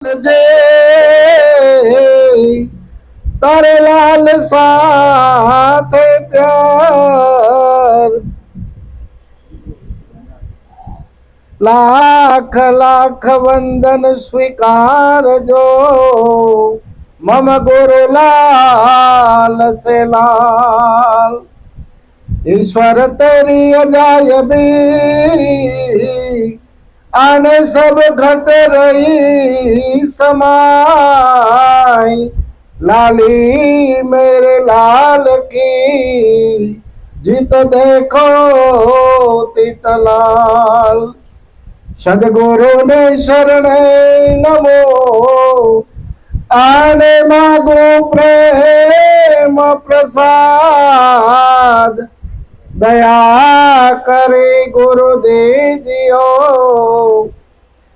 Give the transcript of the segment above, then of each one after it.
જે તારે લાલ સાથે પ્યાર લાખ લાખ વંદન સ્વીकारજો મમ ગુરુ લાલ से लाल ईश्वर तेरी अजायबी आने सब घट रही समाई लाली मेरे लाल की जीत देखो तीतलाल सदगुरु ने शरणे नमो आने मागो प्रेम प्रसाद दया करे गुरु दीजियो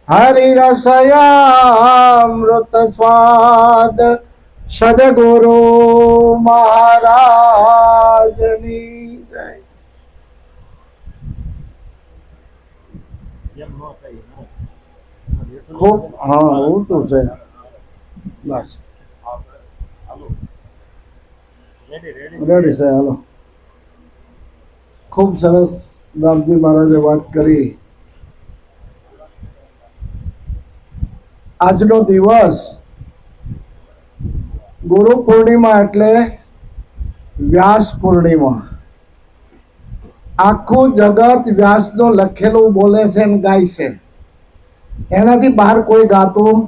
हरि रसयामृत स्वाद सदगुरु महाराज ની જય ખૂબ હા ઉલટું છે બસ રેડી છે હાલો ખૂબ સરસ રામજી મહારાજે વાત કરી આજનો દિવસ ગુરુ પૂર્ણિમા એટલે વ્યાસ પૂર્ણિમા આખું જગત વ્યાસનો લખેલું બોલે છે અને ગાય છે એનાથી બહાર કોઈ ગાતું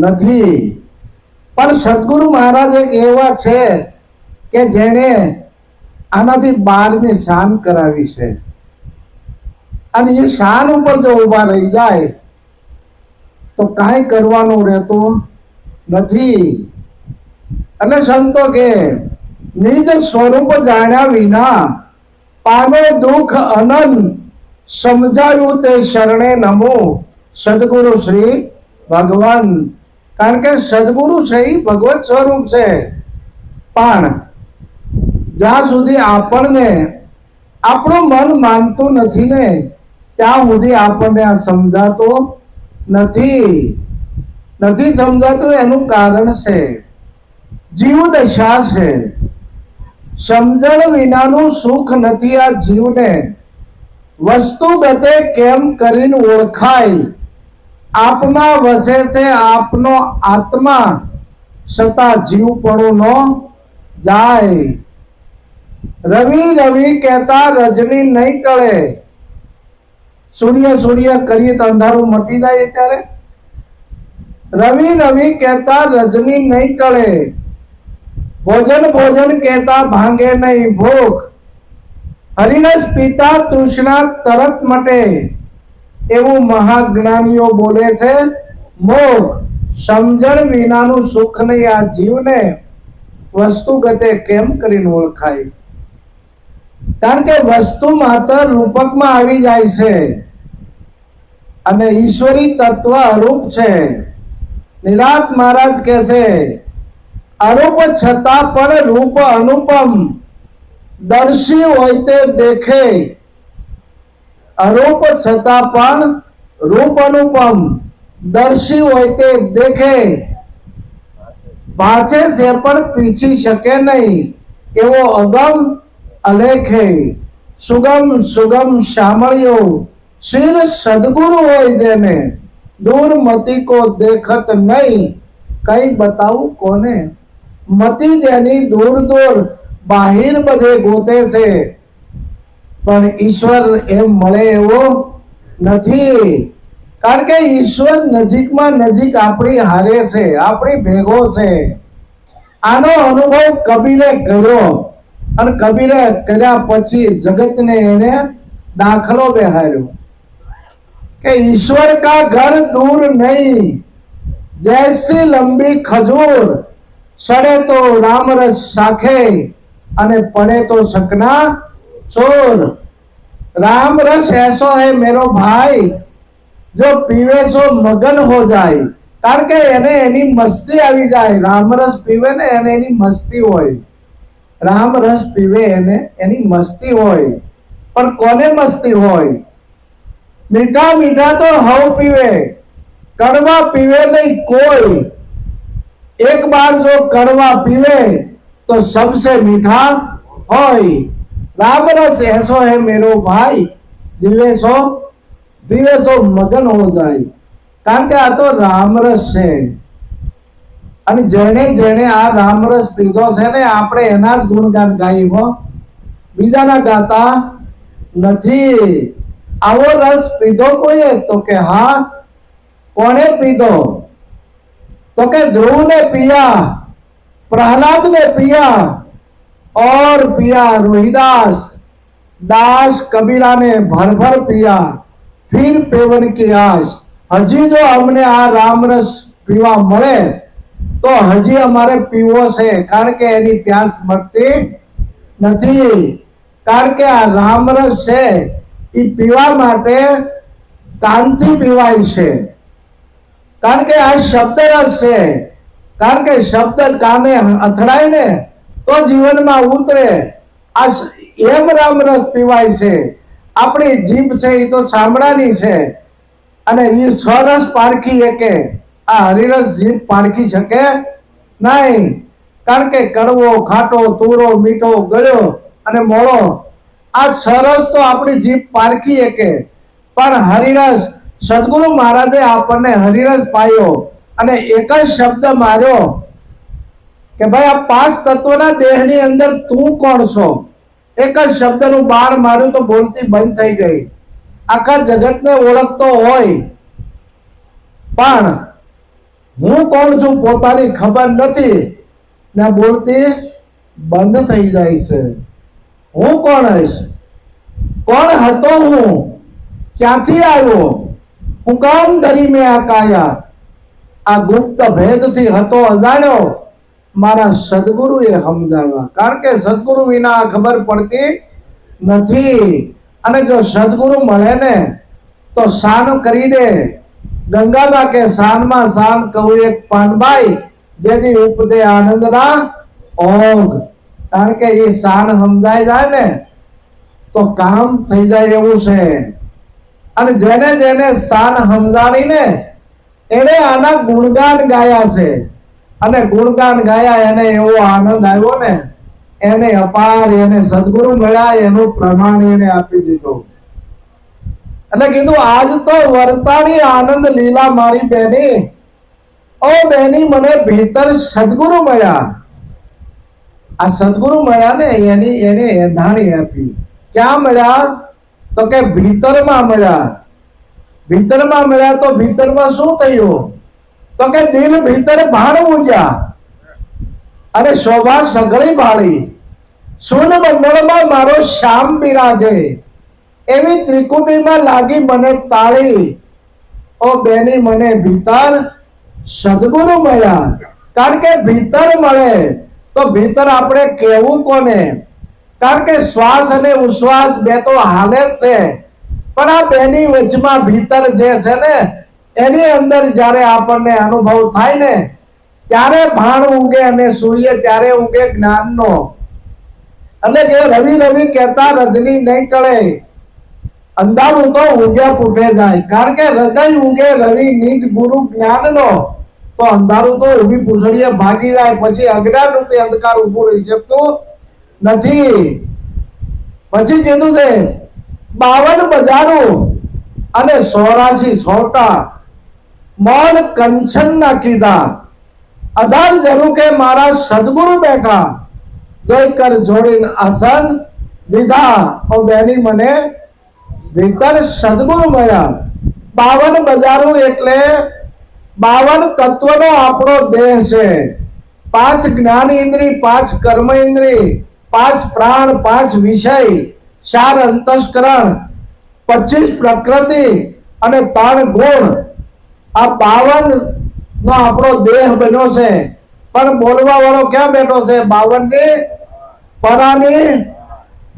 નથી પણ સદગુરુ મહારાજ એક એવા છે કે જેણે આનાથી બહારની શાન કરાવી છે અને એ શાન ઉપર જો ઊભા રહી જાય તો કાંઈ કરવાનું રહેતું નથી અને સંતો કે નિજ સ્વરૂપ જાણ્યા વિના પામે દુઃખ અનંત સમજાયું તે શરણે નમો સદગુરુ શ્રી ભગવાન કારણ કે સદગુરુ છે એ ભગવત સ્વરૂપ છે પણ જ્યાં સુધી આપણને આપણું મન માનતું નથી ને ત્યાં સુધી આપણને આ સમજાતું નથી સમજાતું એનું કારણ છે જીવ દશા છે સમજણ વિનાનું સુખ નથી આ જીવને વસ્તુ ગતે કેમ કરીને ઓળખાય આપમાં વસે છે આપનો આત્મા છતાં જીવપણું નો જાય રવિ રવિ કહેતા રજની નહીં ટળે સૂર્ય સૂર્ય કરીએ તો અંધારું મટી જાય ત્યારે રવિ રવિ કહેતા રજની નહીં ટળે ભોજન ભોજન કહેતા ભાંગે નહીં ભૂખ હરિરસ પીતા તૃષ્ણા તરત મટે એવું મહાજ્ઞાનીઓ બોલે છે મોગ સમજણ વિનાનું સુખ નહીં આ જીવને વસ્તુ ગતે કેમ કરીને ઓળખાય કારણ કે વસ્તુ માત્ર રૂપકમાં આવી જાય છે અને ઈશ્વરી તત્વ અરૂપ છે નિરાત મહારાજ કહે છે અરૂપ છતાં પણ રૂપ અનુપમ દર્શી હોય તે દેખે અરૂપ છતાં પણ રૂપ અનુપમ દર્શી હોય તે દેખે પાછે જે પણ પીછી શકે નહીં એવો અગમ અલેખે સુગમ સુગમ શામળિયો શીર સદગુરુ હોય જેને દૂર મતી કો દેખત નહીં કઈ બતાવું કોને મતી જેની દૂર દૂર બાહિર બધે ગોતે છે પણ ઈશ્વર એમ મળે એવો નથી કારણ કે ઈશ્વર નજીકમાં નજીક આપણી હારે છે આપણી ભેગો છે આનો અનુભવ કબીરે કર્યો અને કબીરે કર્યા પછી જગતને એને દાખલો બેહાર્યો કે ઈશ્વર કા ઘર દૂર નહીં જૈસી લંબી ખજૂર સડે તો રામરસ શાખે અને પડે તો શકના ચોર राम रस ऐसो है मेरो भाई जो पीवे सो मगन हो जाए कारण के એને એની મસ્તી આવી જાય રામ રસ પીવે ને એને એની મસ્તી હોય રામ રસ પીવે એને એની મસ્તી હોય પણ કોને મસ્તી હોય મીઠા મીઠા તો હવ પીવે कड़वा पीवे नहीं कोई, एक बार जो कड़वा पीवे तो सबसे मीठा होय। राम रस ऐसो है मेरो भाई, जीवे सो पीवे सो मगन हो जाए। कारण के आ तो रामरस है અને જેણે જેણે આ રામરસ પીધો છે ને આપણે એના જ ગુણગાન ગાઈએ, બીજાના ગાતા નથી। આવો રસ પીધો કોઈએ? તો કે હા, કોણે પીધો? तो के ध्रुव ने पिया, प्रहलाद ने पिया और पिया रोहिदास दास कबीरा ने भर भर पिया, फिर पेवन की आस। हजी जो हमने आ रामरस पीवा मळे तो हजी अमारे पीवो छे, कारण के एनी प्यास मटती नथी। कारण के आ रामरस छे ई पीवा माटे कांति पीवाय छे। कारण के आ शब्द रस है, कारण के शब्द काने અથડાય ને તો જીવનમાં ઉતરે। આ એમ રામ રસ પીવાય છે। આપણી જીભ છે એ તો ચામડાની છે અને એ છ રસ પારખી શકે, આ હરિરસ જીભ પારખી શકે નહીં। કારણ કે કડવો, ખાટો, તુરો, મીઠો, ગળ્યો અને મોળો આ છ રસ તો આપણી જીભ પારખી શકે, પણ હરિરસ સદગુરુ મહારાજે આપણને હરિરસ પાયો અને એક જ શબ્દ માર્યો કે ભાઈ આ પાંચ તત્વના દેહની અંદર તું કોણ છો? એક જ શબ્દનું બાણ માર્યું તો બોલતી બંધ થઈ ગઈ। આખા જગતને ઓળખતો હોય પણ હું કોણ છું પોતાની ખબર નથી ને બોલતી બંધ થઈ જાય છે। હું કોણ હઈશ? કોણ હતો હું? ક્યાંથી આવ્યો? हुकाम दरी में आकाया, आ गुप्त भेद थी हतो अजाण्यो, मारा सदगुरु ए समजावा। कारण के सदगुरु विना खबर पड़ती नथी अने जो सदगुरु मळे ने तो शान करी दे। गंगाबा के शान में शान कहू एक पानबाई जेनी उपदे आनंद ना ओग। कारण के ये शान समजाय जाए ने तो काम थई जाए एवुं छे। અને જેને જેને શાન સમજાણીને એને આના ગુણગાન ગાયા છે અને ગુણગાન ગાયા એને એવો આનંદ આવ્યો ને એને અપાર એને સદગુરુ મળ્યા એનું પ્રમાણ એને આપી દીધું। એટલે કીધું આજ તો વર્તાણી આનંદ લીલા મારી બેની, ઓ બેની મને ભીતર સદગુરુ મળ્યા। આ સદગુરુ મળ્યા ને એની એને એધાણી આપી। ક્યાં મળ્યા? तो के भीतर में मिला। भीतर में मिला तो भीतर में शू थयो? तो के दिल भीतर भाण उजा अरे शोभा सगळी भाળી। सुन मंडल में मारो श्याम बिराजे, एवी त्रिकुटी में लागी मने ताળી। ओ बेनी मने भीतर सदगुरु મળ્યા। कारण के भीतर મળે तो भीतर आपणे केवू कोने? कारण के श्वास अने उश्वास बे तो हाले छे, पण आ बेनी वचमा भीतर जे छे ने एनी अंदर जारे आपने अनुभव थाय ने त्यारे भाण उगे अने सूर्य त्यारे उगे ज्ञाननो। એટલે કે રવિ રવિ કહેતા રજની નહીં ટળે, અંધારું તો ઉગ્યા પૂઠે જાય। કારણ કે હૃદય ઉગે રવિ નિજ ગુરુ જ્ઞાનનો તો અંધારું તો ઊભી પૂછડીએ ભાગી જાય। પછી અજ્ઞાન રૂપી અંધકાર ઊભું રહી શકતું નથી। પછી કીધું છે 52 બજારો અને 84 સોટા મન કંચન ના કીધા। 18 જરુ કે મારા સદગુરુ બેઠા, જોઈ કર જોડીને આસન લીધા। ઓ બેની મને ભીતર સદગુરુ મળ્યા। 52 બજારો એટલે 52 તત્વનો આપણો દેહ છે। 5 જ્ઞાન ઇન્દ્રિય, 5 કર્મ ઇન્દ્રિય, 5 प्राण, 5 विषय, 4 अंतस्करण, 25 प्रकृति અને 3 गुण। आ 52 નો આપણો દેહ બન્યો છે। પણ બોલવા વાળો ક્યાં બેઠો છે? 52 ની પરાની।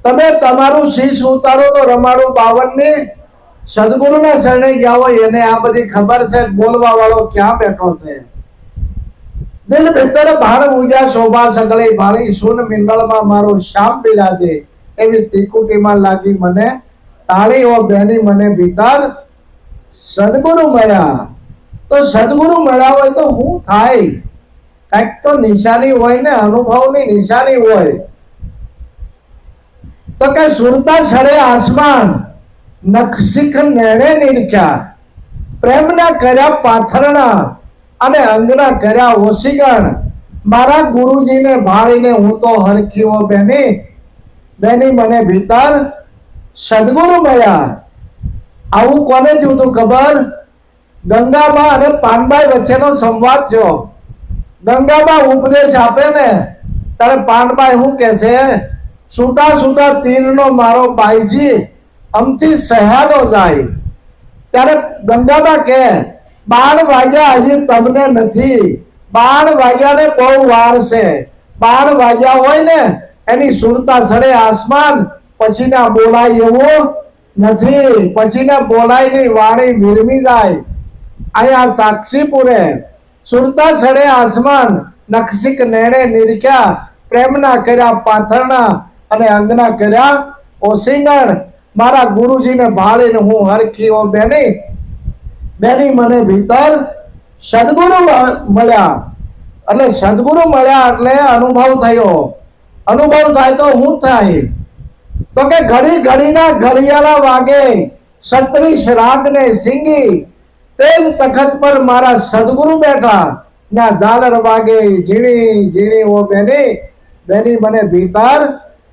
તમે તમારું શીશ ઉતારો તો રમાડું 52 ની સદગુરુના શરણે ગયા હોય એને આ બધી ખબર છે। બોલવા વાળો ક્યાં બેઠો છે? दिल भीतर भाण उजा शोभा सगळे भाળી। सुन मिंडल में मारो श्याम बिराजे, एवी त्रिकुटी में लागी मने ताળી। ओ बेनी मने भीतर सदगुरु મળ્યા। તો સદગુરુ મળ્યા હોય તો શું થાય? કંઈક તો નિશાની હોય ને, અનુભવની નિશાની હોય. તો કે સુરતા છડે આસમાન, નખશીખ નેણે નીડખ્યા, પ્રેમના કર્યા પાથરણા અને અંગના કર્યા ઓશીગણ. મારા ગુરુજીને ભાળીને હું તો હરખીઓ બેની, બેની મને ભીતર સદગુરુ મળ્યા. આવું કોને થયું તું ખબર? ગંગાબા અને પાનબાઈ વચ્ચેનો સંવાદ થયો. ગંગાબા ઉપદેશ આપે ને ત્યારે પાનબાઈ શું કે છે? છૂટા છૂટા તીરનો મારો બાઈજી અમથી સહ્યાનો જાય. ત્યારે ગંગાબા કે 12 વાગ્યા હજી તમને નથી, 12 વાગ્યાને બહુ વાર છે. 12 વાગ્યા હોય ને એની સુરતા સડે આસમાન, પછી ના બોલાય એવું નથી. પછી ના બોલાય ની વાણી વિરમી જાય. અહીંયા સાક્ષીપુરે સુરતા સડે આસમાન, નખશીખ નેણે નીડખ્યા, પ્રેમના કર્યા પાથરણા અને અંગના કર્યા ઓશીગણ. મારા ગુરુજીને ભાળીને હું હરખીઓ બેની, બેની મને ભીતર સદગુરુ મળ્યા. એટલે સદગુરુ મળ્યા એટલે અનુભવ થયો. અનુભવ થાય તો શું થાય? તો કે ઘડી ઘડીના ઘડિયાળા વાગે, 36 રાગને સિંગી, તેજ તખત પર મારા સદગુરુ બેઠા. ત્યાં ઝાલર વાગે ઝીણી ઝીણી ઓ બેની, બેની મને ભીતર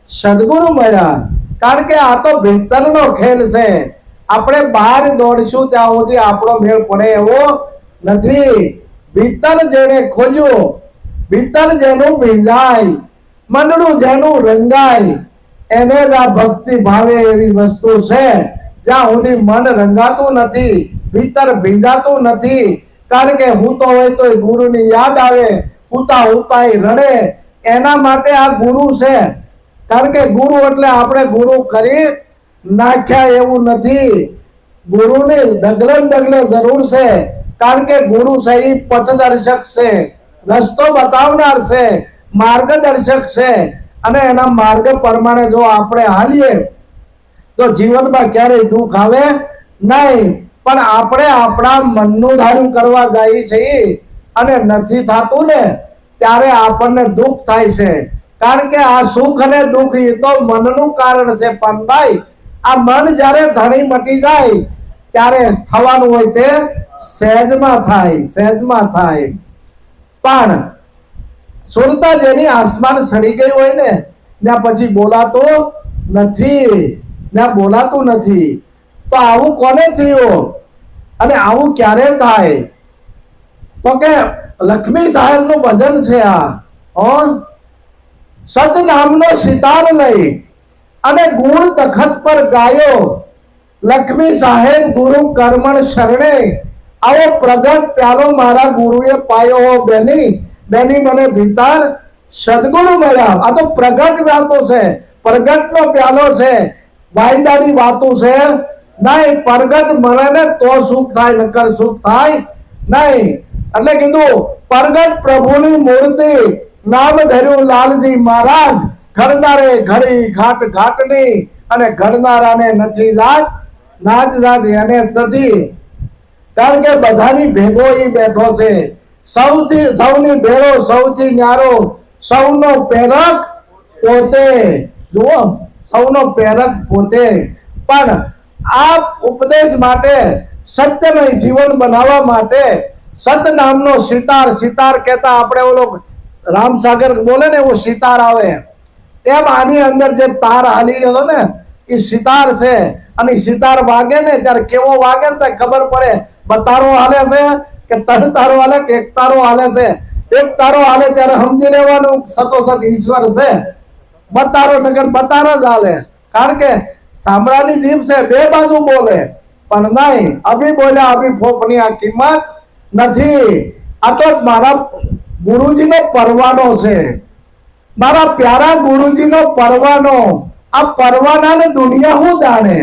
સદગુરુ મળ્યા. કારણ કે આ તો ભીતરનો ખેલ છે. આપણે બહાર દોડશું ત્યાં સુધી આપણો મેળ પડે એવો નથી. ભીતર જેને ખોજ્યું, ભીતર જેનું ભીંજાય, મનડું જેનું રંગાય, એને જ આ ભક્તિ ભાવે એવી વસ્તુ છે. જ્યાં સુધી મન રંગાતું નથી, ભીતર ભીંજાતું નથી. કારણ કે હૂતો હોય તો ગુરુની યાદ આવે, હુતા હુતા રડે. એના માટે આ ગુરુ છે. કારણ કે ગુરુ એટલે આપણે ગુરુ કરી નાખ્યા એવું નથી. ગુરુની ડગલે ડગલે જરૂર છે. કારણ કે ગુરુ છે એ પથદર્શક છે, રસ્તો બતાવનાર છે, માર્ગદર્શક છે. અને એના માર્ગ પ્રમાણે જો આપણે હાલીએ તો જીવનમાં ક્યારેય દુઃખ આવે નહીં. પણ આપણે આપણા મનનું ધાર્યું કરવા જઈએ છીએ અને નથી થતું ને ત્યારે આપણને દુઃખ થાય છે. કારણ કે આ સુખ અને દુઃખ એ તો મનનું કારણ છે. પણ ભાઈ આ મન જ્યારે ધણી મટી જાય ત્યારે થવાનું હોય તે સહેજમાં થાય, સહેજમાં થાય. પણ સુરતા જેની આસમાન સડી ગઈ હોય ને ત્યાં પછી બોલાતું નથી, ત્યાં બોલાતું નથી. તો આવું કોને થયું અને આવું ક્યારે થાય? તો કે લક્ષ્મી સાહેબ નું ભજન છે આ. સત નામનો સિતાર લઈ અને ગુણ તખત પર ગાયો, લક્ષ્મી સાહેબ ગુરુ કર્મણ શરણે, આવો પ્રગટ પ્યાલો મારા ગુરુએ પાયો. બેની, બેની મને ભીતર સદગુરુ મળ્યા. આ તો પ્રગટ વાતો છે, પ્રગટનો પ્યાલો છે. વાયદાની વાતો છે નહીં. પ્રગટ મળે ને તો સુખ થાય, નકર સુખ થાય નહીં. એટલે કીધું પ્રગટ પ્રભુની મૂર્તિ, નામ ધર્યું લાલજી મહારાજ. ઘડનારે ઘડી ઘાટ ઘાટની અને ઘડનારાને નથી જાત, નાચ જાત એને નથી. કારણ કે બધાની ભેગો ઈ બેઠો છે. સૌની ભેળો, સૌથી ન્યારો, સૌનો પ્રેરક પોતે. જુઓ, સૌનો પ્રેરક પોતે. પણ આ ઉપદેશ માટે, સત્યમય જીવન બનાવવા માટે સત નામનો સિતાર, સિતાર કહેતા આપણે ઓલો રામસાગર બોલે ને એવો સિતાર આવે. એમ આની અંદર જે તાર હાલી રહ્યો ને એ સિતાર છે. અને સિતાર વાગે ને ત્યારે કેવો વાગે ને ખબર પડે. બતારો હાલે છે કે 3 તારો હાલે કે 1 તારો હાલે છે. 1 તારો હાલે ત્યારે સમજી લેવાનું સતોસત ઈશ્વર છે. બતારો નગર બતારો જ હાલે. કારણ કે સાંભળાની જીભ છે, બે બાજુ બોલે. પણ નહીં, અભી બોલ્યા અભી ફોફની આ કિંમત નથી. આ તો મારા ગુરુજીનો પરવાનો છે, મારા પ્યારા ગુરુજીનો પરવાનો. આ પરવાનાને દુનિયા હું જાણે.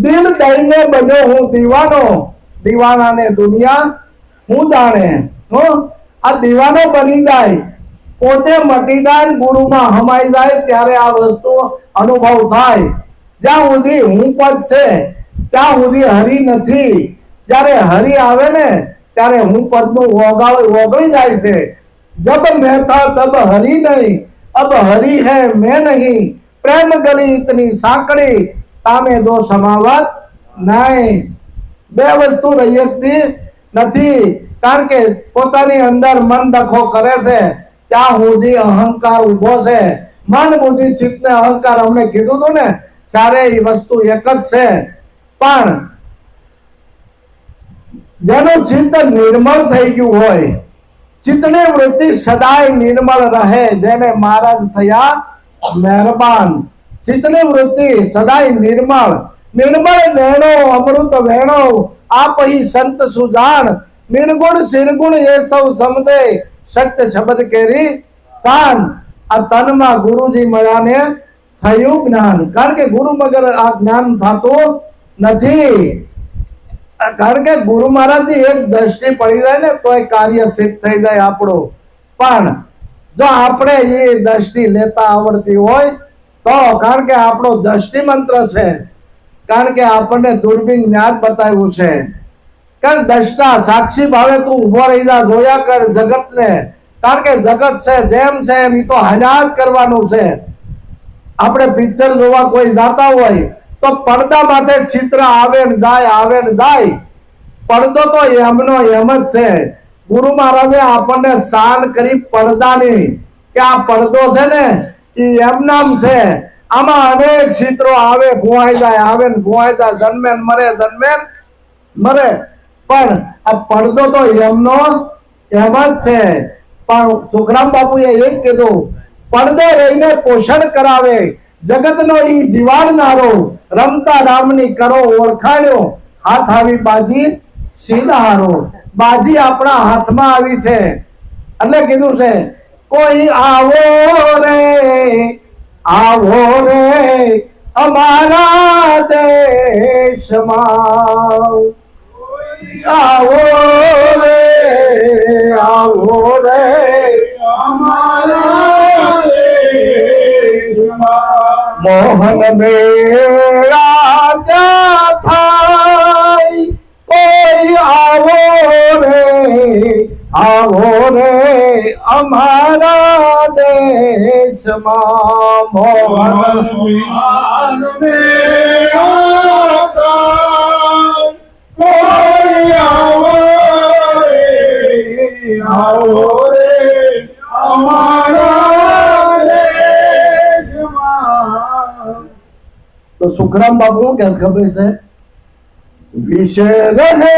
દિલ દઈને બન્યો હું દીવાનો, દીવાનાને દુનિયા હું જાણે. આ દીવાનો બની જાય, પોતે મટી જાય, ગુરુમાં હમાઈ જાય ત્યારે આ વસ્તુ અનુભવ થાય. જ્યાં સુધી હું પદ છે ત્યાં સુધી હરિ નથી. જ્યારે હરિ આવે ને ત્યારે હું પદનું ઓગળી જાય છે. જબ મેં થા તબ હરી નહીં, અબ હરી હૈ મેં નહીં, પ્રેમ ગલી ઇતની સાંકડી, તામે દો સમાવત નહીં. બે વસ્તુ રહી શકતી નથી, કારણ કે પોતાની અંદર મન ડખો કરે છે ત્યાં સુધી અહંકાર ઉભો છે. મન બુદ્ધિ ચિત્ત ને અહંકાર અમને કીધું હતું ને, ચારે વસ્તુ એક જ છે. પણ જેનું ચિત્ત નિર્મળ થઈ ગયું હોય, ચિત્તની વૃત્તિ સદાય નિર્મળ રહે, જેને મહારાજ થયા મહેરબાન. ચિત્તની વૃત્તિ સદાય નિર્મળ, નિર્મળ નેણો અમૃત વેણો, આપહી સંત સુજાણ, નિર્ગુણ શિરગુણ એ સૌ સમજે, સત્ય શબ્દ કેરી શાન. આ તનમાં ગુરુજી મળ્યાને થયું જ્ઞાન, કારણ કે ગુરુ વગર આ જ્ઞાન થતું નથી. કારણ કે ગુરુ મહારાજની એક દ્રષ્ટિ પડી જાય ને તો એ કાર્ય સિદ્ધ થઈ જાય આપણું. પણ જો આપણે એ દ્રષ્ટિ લેતા આવડતી હોય તો, કારણ કે આપણો દ્રષ્ટિ મંત્ર છે, કારણ કે આપણને દૂરબીન જ્ઞાન બતાવ્યું છે. કારણ દ્રષ્ટા સાક્ષી ભાવે તું ઉભો રહી જા, જોયા કર જગતને, કારણ કે જગત છે જેમ છે એમ એ તો હયાત કરવાનું છે. આપણે પિક્ચર જોવા કોઈ જાતા હોય તો પડદા માથે ચિત્ર આવે ને જાય, આવે ને જાય. પડદો તો એમનો એમ જ છે. ગુરુ મહારાજે આપણને શાન કરી પડદાની, કે આ પડદો છે ને એ એમનામ છે, આમાં અનેક ચિત્રો આવે ભુવાઈ જાય, આવે ને ભુવાઈ જાય, જન્મે ને મરે, જન્મે ને મરે. પણ આ પડદો તો એમનો એમ જ છે. પણ સુખરામ બાપુએ એ જ કીધું, પડદે રહીને પોષણ કરાવે, જગતનો ઈ જીવાડનારો, રમતા રામની કરો ઓળખાણ્યો, હાથ આવી બાજી સીધારો. બાજી આપણા હાથમાં આવી છે, એટલે કીધું છે કોઈ આવો રે, આવો રે અમારા દેશમાં, આવો રે, આવો રે અમારા દેશમાં. મોહન મેળા ત્યાં થાય, કોઈ આવો રે, આવો રે અમારા દેશમાં. મોહન મેળા કોઈ આવો રે, આવો રે અમારા દેશમાં. તો સુખરામ બાપુ કે ખબર છે, વિષય રહે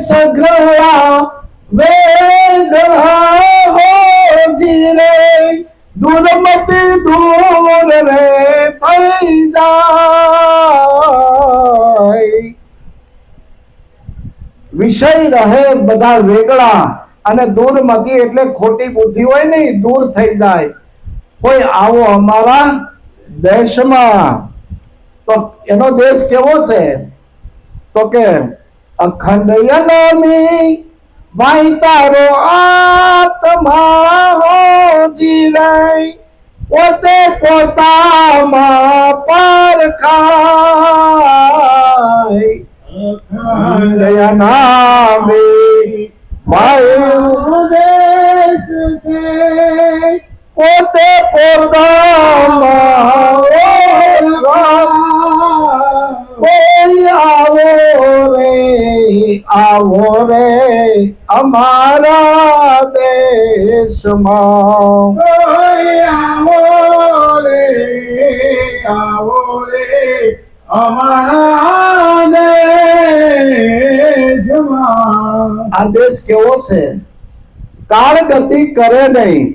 સઘળા વેગળા હો જીરે, દુર્મતી દૂર રે થઈ જાય. વિષય રહે બધા વેગળા અને દૂરમતી એટલે ખોટી બુદ્ધિ હોય ને દૂર થઈ જાય. કોઈ આવો અમારા દેશમાં. તો એનો દેશ કેવો છે? તો કે અખંડ અનામી ભાઈ તારો આત્મા હો જીરાય, પોતે પોતામાં પરખાય. અખંડ અનામી ભાઈ દેશ છે, પોતે પોતામાં કોઈ આવો રે, આવો રે અમારા દેશમાં. કોઈ આવો રે, આવો રે અમારા દેશમાં. આ દેશ કેવો છે? કાળ ગતિ કરે નહીં,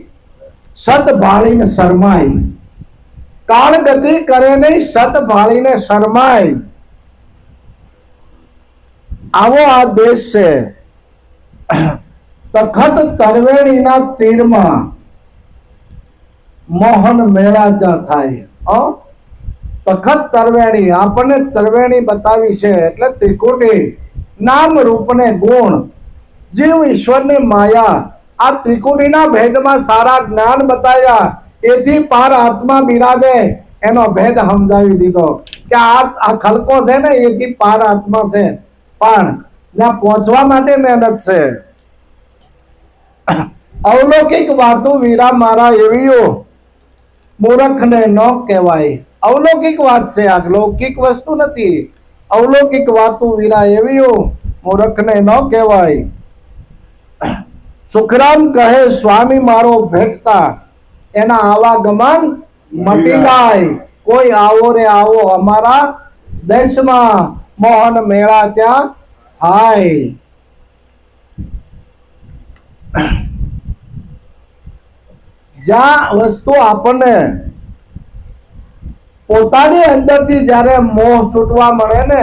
સત ભાળીને શરમાય. કાળ ગતિ કરે નહીં, સત ભાળીને શરમાય. આવો આ દેશ છે. તખત તરવેણીના તીરમાં મોહન મેળા થાય. તખત તરવેણી આપણને તરવેણી બતાવી છે, એટલે ત્રિકુટી નામ રૂપને ગુણ, જીવ ઈશ્વરની માયા. આ ત્રિકુટીના ભેદમાં સારા જ્ઞાન બતાવ્યા, એથી પાર આત્મા બિરાજે એનો ભેદ સમજાવી દીધો કે આ ખલકો છે ને એથી પાર આત્મા છે. પણ ત્યાં પહોંચવા માટે મહેનત છે. અવલૌકિક વાતો વીરા મારા એવીઓ મૂર્ખને ન કહેવાય. અવલૌકિક વાત છે, આ લૌકિક વસ્તુ નથી. અવલૌકિક વાતો વીરા એવીઓ મૂર્ખને ન કહેવાય. સુખરામ કહે સ્વામી મારો ભેટતા એના આવાગમન મટી જાય. કોઈ આવો રે આવો અમારા દેશમાં મોહન મેળા ત્યાં થાય. જ્યાં વસ્તુ આપણને પોતાની અંદરથી જ્યારે મોહ છૂટવા મળે ને,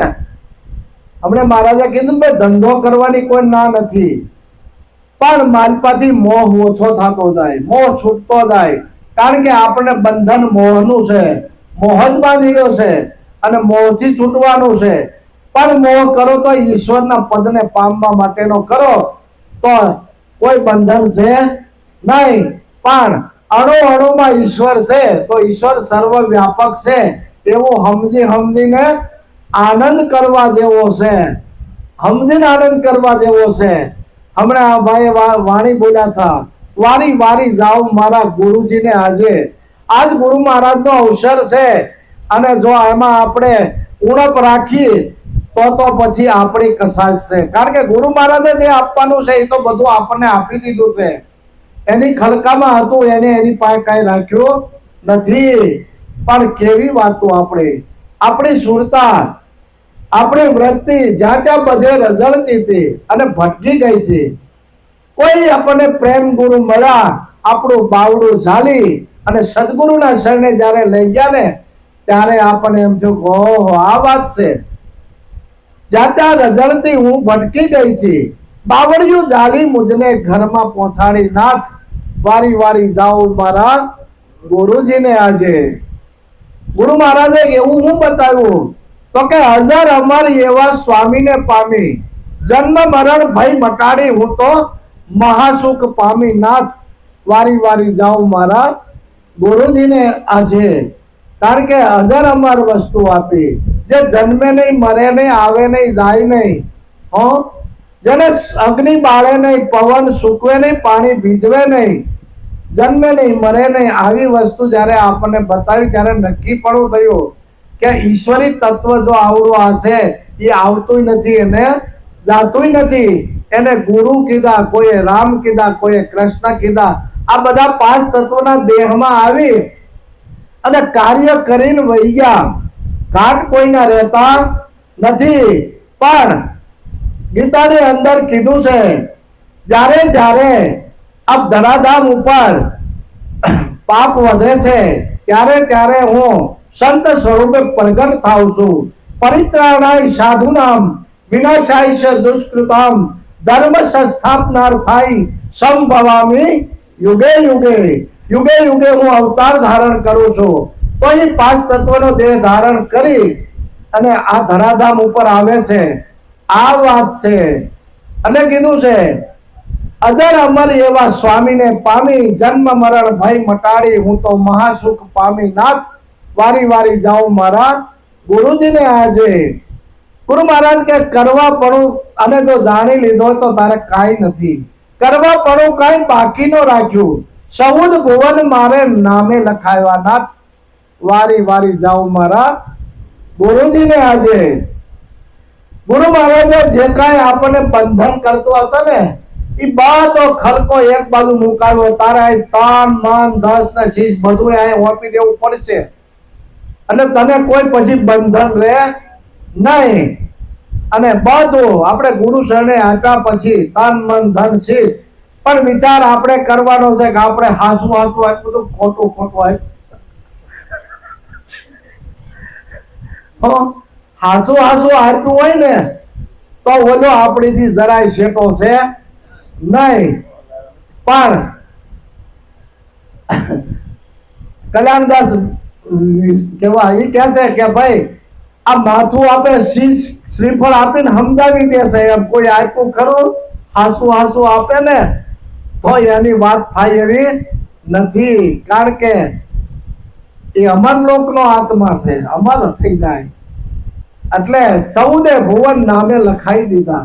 હમણે મહારાજે કીધું ભાઈ ધંધો કરવાની કોઈ ના નથી, પણ માલપાથી મોહ ઓછો થતો જાય, મોહ છૂટતો જાય. કારણ કે આપણે બંધન મોહનું છે, મોહ જ બાંધેલો છે અને મોહથી છૂટવાનું છે. પણ મોહ કરો તો ઈશ્વરના પદને પામવા માટેનો કરો તો કોઈ બંધન છે નહીં. પણ અણુ અણુમાં ઈશ્વર છે તો ઈશ્વર સર્વ વ્યાપક છે એવું સમજીને આનંદ કરવા જેવો છે, સમજીને આનંદ કરવા જેવો છે. હમણાં આ ભાઈ વાણી બોલ્યા હતા, વારી વારી જાઉં મારા ગુરુજીને આજે. આજ ગુરુ મહારાજનો અવસર છે અને જો એમાં આપણે ઉણપ રાખીએ તો પછી આપણી કસાશ છે. કારણ કે ગુરુ મહારાજે જે આપવાનું છે એ તો બધું આપણને આપી દીધું છે. એની ખલકામાં હતું એને એની પાસે કઈ રાખ્યું નથી. પણ કેવી વાતો આપણી સુરતા, આપણી વૃત્તિ જ્યાં ત્યાં બધે રઝળતી હતી અને ભટકી ગઈ હતી. કોઈ આપણને પ્રેમ ગુરુ મળ્યા, આપણું બાવડું ઝાલી અને સદગુરુના શરણે જયારે લઈ ગયા ને ત્યારે આપણને એમ થયું ઓહો આ વાત છે. જ્યાં ત્યાં રઝળતી હું ભટકી ગઈ હતી, બાવળિયું ઝાલી મુજને ઘરમાં પહોંચાડી નાથ. વારી વારી જાઉં મારા ગુરુજીને આજે. ગુરુ મહારાજે એવું હું બતાવ્યું તો કે હજાર અમર એવા સ્વામીને પામી, જન્મ મરણ ભય મટાડી હું તો મહાસુખ પામી નાથ. વારી વારી જાઉં મારા ગુરુજીને આજે. કારણ કે હજાર અમર વસ્તુ આપી, જે જન્મે નહીં, મરે નહીં, આવે નહીં, જાય નહીં, જેને અગ્નિ બાળે નહીં, પવન સૂકવે નહીં, પાણી ભીજવે નહીં, જન્મે નહીં, મરે નહીં, આવી વસ્તુ જ્યારે આપણને બતાવી ત્યારે નક્કી પડવું થયું કે ઈશ્વરી તત્વ જો આવડું આ છે એ આવતું નથી એને જાતું નથી. એને ગુરુ કીધા, કોઈએ રામ કીધા, કોઈએ કૃષ્ણ કીધા. આ બધા 5 તત્વોના દેહમાં આવી અને કાર્ય કરીને વહી ગયા. ઘાટ કોઈના રહેતા નથી. પણ ગીતાની અંદર કીધું છે જ્યારે જ્યારે આ ધરાધામ ઉપર પાપ વધે છે ત્યારે ત્યારે હું સંત સ્વરૂપે પ્રગટ થાઉં છું. પરિત્રાણાય સાધુનામ વિનાશાય દુષ્કૃતામ ધર્મ સંસ્થાપનાર્થાય સંભવામી યુગે યુગે. યુગે યુગે હું અવતાર ધારણ કરું છું. તો એ 5 તત્વનો દેહ ધારણ કરી અને આ ધરાધામ ઉપર આવે છે. આ વાત છે. અને કીધું છે અજર અમર એવા સ્વામીને પામી, જન્મ મરણ ભય મટાડી હું તો મહાસુખ પામી નાથ. વારી વારી જાઉં મારા ગુરુજીને આજે. ગુરુ મહારાજ કે કરવા પડું અને જો જાણી લીધો તો તારે કાંઈ નથી. કરવા પડું કાંઈ બાકી ન રાખ્યું. 14 ભુવન મારે નામે લખાવ્યા નાથ. વારી વારી જાઉં મારા ગુરુજીને આજે. ગુરુ મહારાજે જે કાંઈ આપણને બંધન કરતો હતો ને એ બધો ખલકો એક બાજુ મુકાવ્યો. તારે તાન મન ધસ ને ચીજ બધું અહીં આપી દેવું પડશે અને તને કોઈ પછી બંધન રહે નહીં. અને બધું આપણે ગુરુ શરણે આપ્યા પછી તન મન ધન ચીજ. પણ વિચાર આપણે કરવાનો છે કે આપણે હાસું હાસું આપ્યું બધું ખોટું ખોટું આપ્યું. હાસું હાસું આપ્યું હોય ને તો ઓલો આપણીથી જરાય શેટો છે નહીં. પણ કલ્યાણદાસ કેવા એ કહે છે કે ભાઈ આ માથું આપે શ્રીફળ આપીને સમજાવી દેશે એમ કોઈ આપ્યું ખરું? હાસું હાસું આપે ને તો એની વાત થાય એવી નથી. કારણ કે એ અમર લોકનો આત્મા છે, અમર થઈ જાય. એટલે 14 ભુવન નામે લખાઈ દીધા.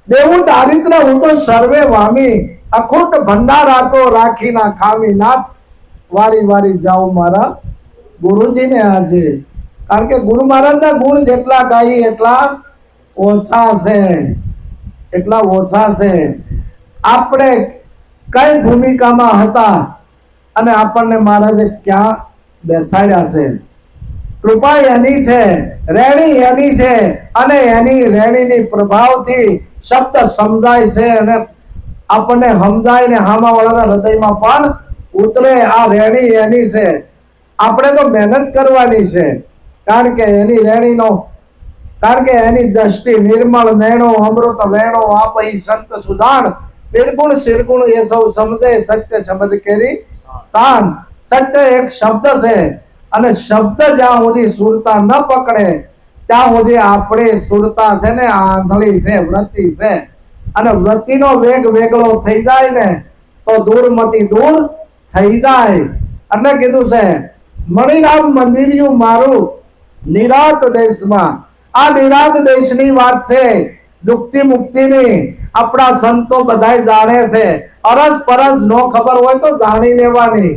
દેવું દારિદ્ર હું તો સર્વે વામી, અખૂટ ભંડારા તો રાખી ના ખામી. નાથ વારી વારી જાઉં મારા ગુરુજીને આજે. કારણ કે ગુરુ મહારાજના ગુણ જેટલા ગાઈ એટલા ઓછા છે, એટલા ઓછા છે. આપણે કઈ ભૂમિકામાં હતા અને આપણને મહારાજે ક્યાં બેસાડ્યા છે. કૃપા એની છે, રેણી એની છે, અને એની રેણીની પ્રભાવથી શબ્દ સમજાય છે અને આપણને સમજાય ને હામા વાળાના હૃદયમાં પણ ઉતરે. આ રેણી એની છે. આપણે તો મહેનત કરવાની છે. કારણ કે એની રેણીનો, કારણ કે એની દ્રષ્ટિ નિર્મળ નૈણો અમૃત વેણો આપઈ સંત સુધાન, નિર્ગુણ શિરગુણ એ સૌ સમજે સત્ય શબ્દ કેરી શાન. સત્ય એક શબ્દ છે અને શબ્દ જ્યાં સુધી સુરતા ન પકડે ત્યાં સુધી આપણે સુરતા છે ને આંધળી છે, વૃત્તિ છે. અને વૃત્તિનો વેગ વેગળો થઈ જાય ને તો દૂરમતી દૂર થઈ જાય. એટલે કીધું છે મણિરામ મંદિરિયું મારું નિરાત દેશમાં. આ નિરાત દેશની વાત છે, દુઃખથી મુક્તિની. આપણા સંતો બધાય જાણે છે. અરસ પરસ નો ખબર હોય તો જાણી લેવાની.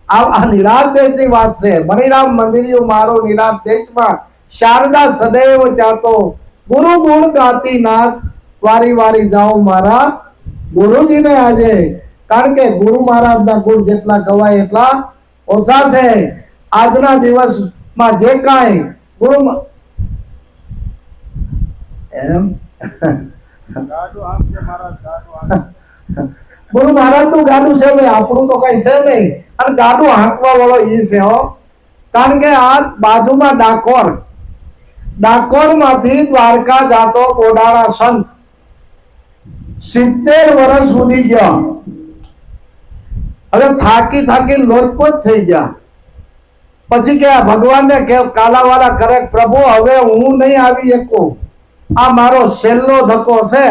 આ નિરાત દેશની વાત છે. મણિરામ મંદિરિયું મારું નિરાત દેશમાં, શારદા સદૈવ ચાતો, ગુરુ ગુણ ગાતી નાથ વારી વારી જાઉં મારા ગુરુજીને આજે. કારણ કે ગુરુ મહારાજના ગુણ જેટલા ગવાય એટલા ઓછા છે. આજના દિવસમાં જે કાંઈ ગુરુ એમ ગુરુ મહારાજ નું ગાડું છે ભાઈ, આપણું તો કઈ છે નહીં. અને ગાડું હાંકવા વાળો એ છે હો. કારણ કે આ બાજુમાં ડાકોર, ડાકોર માંથી દ્વારકા જાતો બોડાળા સંત 70 વર્ષ સુધી ગયા. હવે થાકી થાકી લોટપોટ થઈ ગયા. પછી કે ભગવાનને કે કાલાવાલા કરે, પ્રભુ હવે હું નહીં આવી શકું, આ મારો છેલ્લો ધક્કો છે.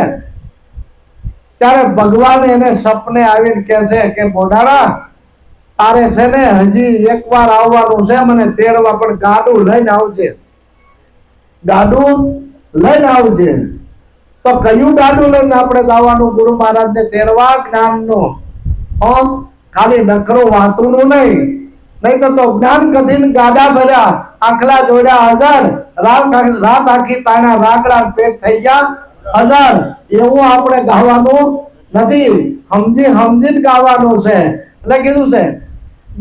ત્યારે ભગવાન એને સપને આવીને કહે છે કે બોડાળા તારે છે ને હજી એકવાર આવવાનું છે મને તેડવા, પણ ગાડું લઈને આવજે, ગાડું લઈને આવજે. તો કયું ગાડું લઈને આપણે જવાનું ગુરુ મહારાજને તેડવા? જ્ઞાનનું. ખાલી નખરું વાંતુનું નહીં. નહીં તો જ્ઞાન કથીને ગાડા ભર્યા, આખલા જોડ્યા 1000, રાત આખી તાણા રાગડા પેટ થઈ ગયા 1000. એવું આપણે ગાવાનું નથી, સમજી સમજીને ગાવાનું છે. એટલે કીધું છે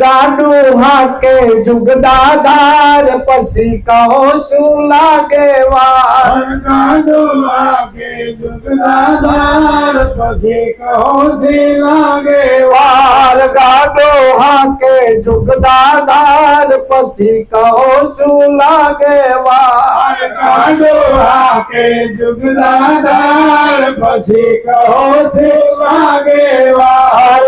ગાડું હાકે જુગદાધાર, પછી કહો શું લાગે વાર. ગાડું હાકે જુગદાધાર, પછી કહો શું લાગે વાર. ગાડો હાકે જુગદાધાર, પછી કહો શું લાગે વાર. ગાડું હાકે જુગદાધાર, પછી કહો શું લાગે વાર.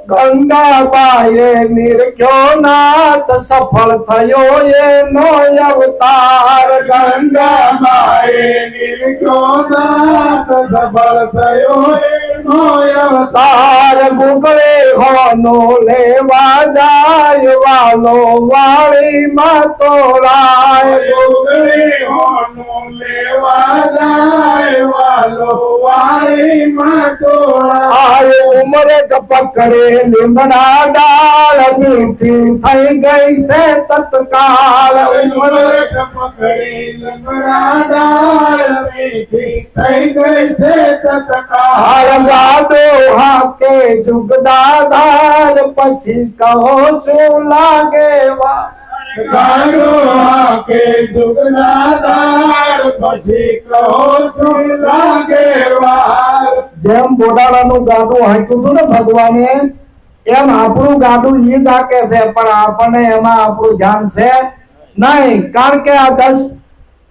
ગંગા બાએ નિર્ખ્યો નાથ, સફળ થયો એનો અવતાર. ગંગા બાએ નિર્ખ્યો નાથ, સફળ થયો એનો અવતાર. ગુગળે હોનો લેવા જાય, વાલો વાળી માં તોડાય. ગુગળે હોનો લેવા જાય, વાલો વાળી માં તોડાય. ઉમરે પકડે લીમડા ડાળ, મીઠી થઈ ગઈ છે તત્કાળ. ઉમરે પકડી લીમડા ડાળ, મીઠી થઈ ગઈ છે તત્કાળ. ગાડો હાકે જુગદાધાર, પછી કહો શું લાગે વાર. ગાડું હાકે જુગદાધાર, પછી કહો શું લાગે વાર. જેમ બોડાળાનું ગાડું હાંક્યું હતું ને ભગવાને, એમ આપણું ગાડું ઈ જ હાકે છે, પણ આપણને એમાં આપણું ધ્યાન છે નહીં. કારણ કે આ 10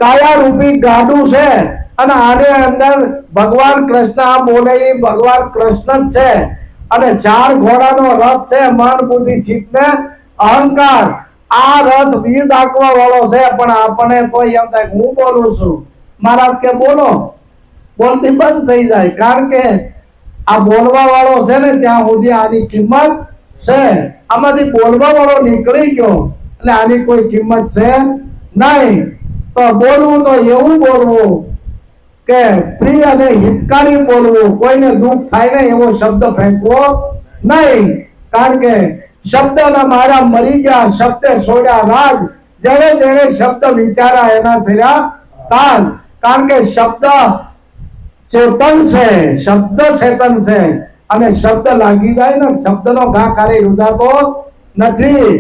કાયા રૂપી ગાડું છે અને આને અંદર ભગવાન કૃષ્ણ બોલે એ ભગવાન કૃષ્ણ જ છે. અને 4 ઘોડાનો રથ છે, મન બુદ્ધિ ચિત્ત ને અહંકાર. આ રથ વીર દાખવા વાળો છે, પણ આપણને તો એમ થાય હું બોલું છું, મહારાજ કે બોલો, બોલતી બંધ થઈ જાય. કારણ કે આ બોલવા વાળો છે ને ત્યાં સુધી આની કિંમત છે. આમાંથી બોલવા વાળો નીકળી ગયો એટલે આની કોઈ કિંમત છે નહીં. તો બોલવું તો એવું બોલવું કે પ્રિય અને હિતકારી બોલવું, કોઈને દુઃખ થાય ને એવો શબ્દ ફેંકવો નહીં, કારણ કે શબ્દના મારા મરી ગયા, શબ્દે છોડ્યા રાજ, જેણે જેણે શબ્દ વિચારા એના સિરા તાજ. કારણ કે શબ્દ ચેતન છે, શબ્દ ચેતન છે, અને શબ્દ લાગી જાય ને, શબ્દનો ઘા ખાલી રૂજાતો નથી.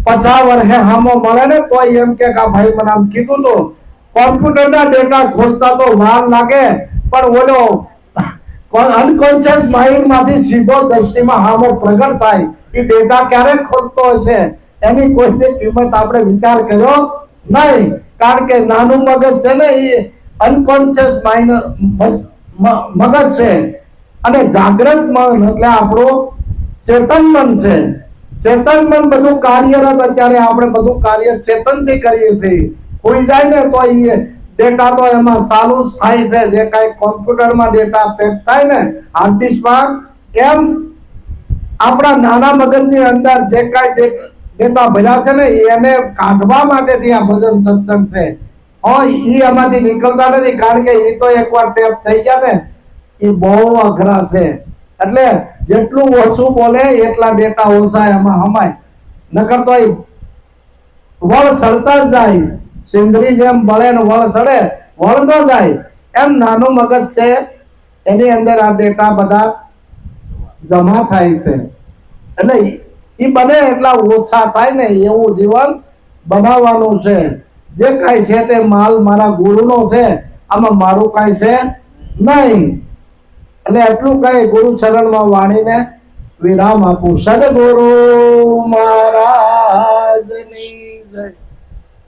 50 વર્ષે હામો મળે ને તો એમ કે આ ભાઈ મને આમ કીધું તો. કોમ્પ્યુટરના ડેટા ખોલતા તો વાર લાગે, પણ ઓલો અનકોન્શિયસ માઇન્ડ માંથી સીધો દ્રષ્ટિમાં હામો પ્રગટ થાય. એ ડેટા ક્યારે ખોલતો હશે એની કોઈ કિંમત આપણે વિચાર કર્યો નહીં, કારણ કે નાનું મગજ છે ને એ અનકોન્શિયસ માઇન્ડ મગજ છે, અને જાગ્રત મન એટલે આપણું ચેતન મન છે. ચેતન મન બધું કાર્યરત, અત્યારે આપણે બધું કાર્ય ચેતનથી કરીએ છીએ. હોઈ જાય ને તો એ ડેટા તો એમાં ચાલુ જ થાય છે, જે કઈ કોમ્પ્યુટરમાં ડેટા પેક થાય ને હાર્ડ ડિસ્કમાં, એમ આપણા નાના મગજની અંદર જે કઈ ડેટા ભર્યા છે ને એને કાઢવા માટેથી આ ભજન સત્સંગ છે. એ એમાંથી નીકળતા નથી, કારણ કે એ તો એકવાર ટેપ થઈ ગયા ને એ બહુ અઘરા છે. એટલે જેટલું ઓછું બોલે એટલા ડેટા ઓછા એમાં હમાય, નકર તો વળ સડતા જ જાય. સિંદરી જેમ બળે ને વળ સડે, વળ ન જાય, એમ નાનું મગજ છે એની અંદર આ ડેટા બધા જમા થાય છે. એટલે એ બને એટલા ઓછા થાય ને એવું જીવન બનાવવાનું છે. જે કાંઈ છે તે માલ મારા ગુરુનો છે, આમાં મારું કાંઈ છે નહીં. એટલે એટલું કઈ ગુરુ ચરણમાં વાણીને વિરામ આપું. સદગુરુ મહારાજની